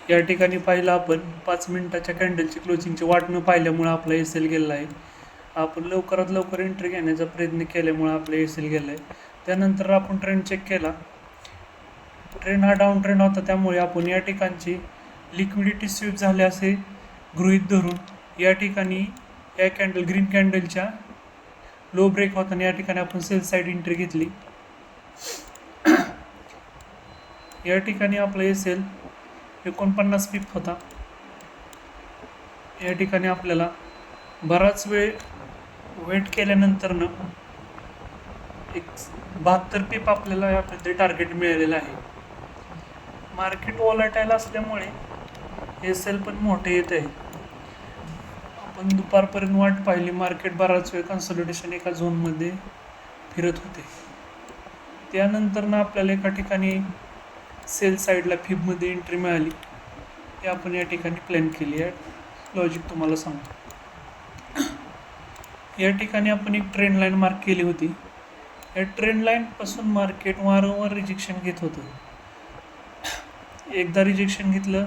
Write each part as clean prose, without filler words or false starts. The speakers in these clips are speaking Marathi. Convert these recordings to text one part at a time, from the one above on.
या ठिकाणी पाहिलं आपण 5 मिनिटाच्या कॅन्डलची क्लोजिंगची वाट न पाहिल्यामुळे आपला एस एल गेला आहे. आपण लवकरात लवकर एंट्री घेण्याचा प्रयत्न केल्यामुळे आपला एस एल गेला आहे. त्यानंतर आपण ट्रेंड चेक केला. ट्रेंड हा डाऊन ट्रेंड होता, त्यामुळे आपण या ठिकाणची लिक्विडिटी स्वीप झाले असे गृहीत धरून या ठिकाणी या कॅन्डल ग्रीन कॅन्डलच्या लो ब्रेक होताना या ठिकाणी आपण सेल साईड एंट्री घेतली. या ठिकाणी आपला एस एल 49 पिप होता. या ठिकाणी आपल्याला बराच वेळ वेट केल्यानंतरनं एक 72 पिप आपल्याला यामध्ये टार्गेट मिळालेलं आहे. मार्केट वॉलेटाईल असल्यामुळे एस एल पण मोठे येत आहे. आपण दुपारपर्यंत वाट पाहिली, मार्केट बराच वेळ कन्सोलिडेशन एका झोनमध्ये फिरत होते. त्यानंतरनं आपल्याला एका ठिकाणी सेल साईडला फिबमध्ये एंट्री मिळाली. हे आपण या ठिकाणी प्लॅन केली आहे. लॉजिक तुम्हाला सांगतो. या ठिकाणी आपण एक ट्रेंड लाईन मार्क केली होती. या ट्रेंड लाईनपासून मार्केट वारंवार रिजेक्शन घेत होतं. एकदा रिजेक्शन घेतलं,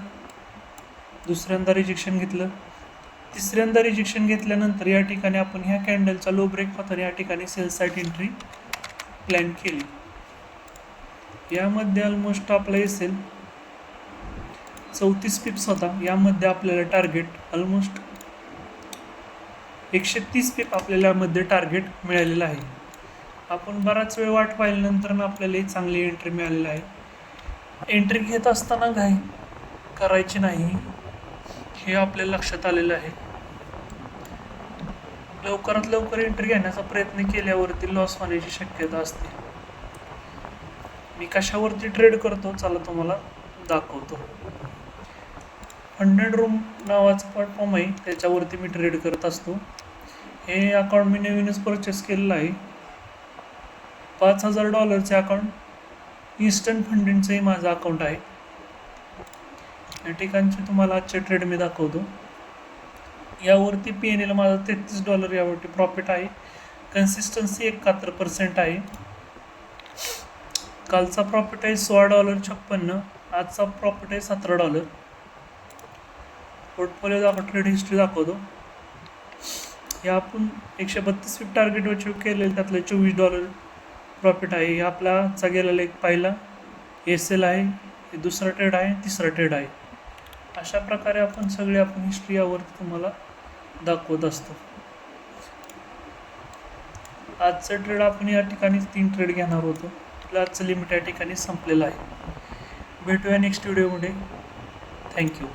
दुसऱ्यांदा रिजेक्शन घेतलं, तिसऱ्यांदा रिजेक्शन घेतल्यानंतर या ठिकाणी आपण ह्या कॅन्डलचा लो ब्रेक होता या ठिकाणी सेल साईड एंट्री प्लॅन केली. यामध्ये ऑलमोस्ट आपला एसेल 34 पिप्स होता. यामध्ये आपल्याला टार्गेट ऑलमोस्ट 130 पिप आपल्याला यामध्ये टार्गेट मिळालेलं आहे. आपण बराच वेळ वाट पाहिल्यानंतर आपल्याला एक चांगली एंट्री मिळालेली आहे. एंट्री घेत असताना घाई करायची नाही हे आपल्या लक्षात आलेलं आहे. लवकरात लवकर एंट्री घेण्याचा प्रयत्न केल्यावरती लॉस होण्याची शक्यता असते. मी कशावरती ट्रेड करतो चला तुम्हाला दाखवतो. 100 रूम नावाचा प्लॅटफॉर्म आहे, त्याच्यावरती मी ट्रेड करत असतो. हे अकाउंट मी नवीनच परचेस केलेलं आहे. $5000 अकाउंट इन्स्टंट फंडिंगचंही माझं अकाउंट आहे. या ठिकाणचे तुम्हाला आजचे ट्रेड मी दाखवतो. यावरती PNL माझा $33 यावरती प्रॉफिट आहे. कन्सिस्टन्सी 71% आहे. कालचा प्रॉफिट आहे $16.56. आजचा प्रॉफिट आहे $17. पोर्टफोलिओ दाखव, ट्रेड हिस्ट्री दाखवतो. या आपण 132 पिप टार्गेट अचीव केलेलं, त्यातले $24 प्रॉफिट आहे. हा आपला आजचा गेलेला एक पहिला एस एल आहे, हे दुसरा ट्रेड आहे, तिसरा ट्रेड आहे. अशा प्रकारे आपण हिस्ट्री यावरती तुम्हाला दाखवत असतो. आजचं ट्रेड आपण या ठिकाणी 3 ट्रेड घेणार होतो. आजचं लिमिट या ठिकाणी संपलेलं आहे. भेटूया नेक्स्ट व्हिडिओमध्ये. थँक्यू.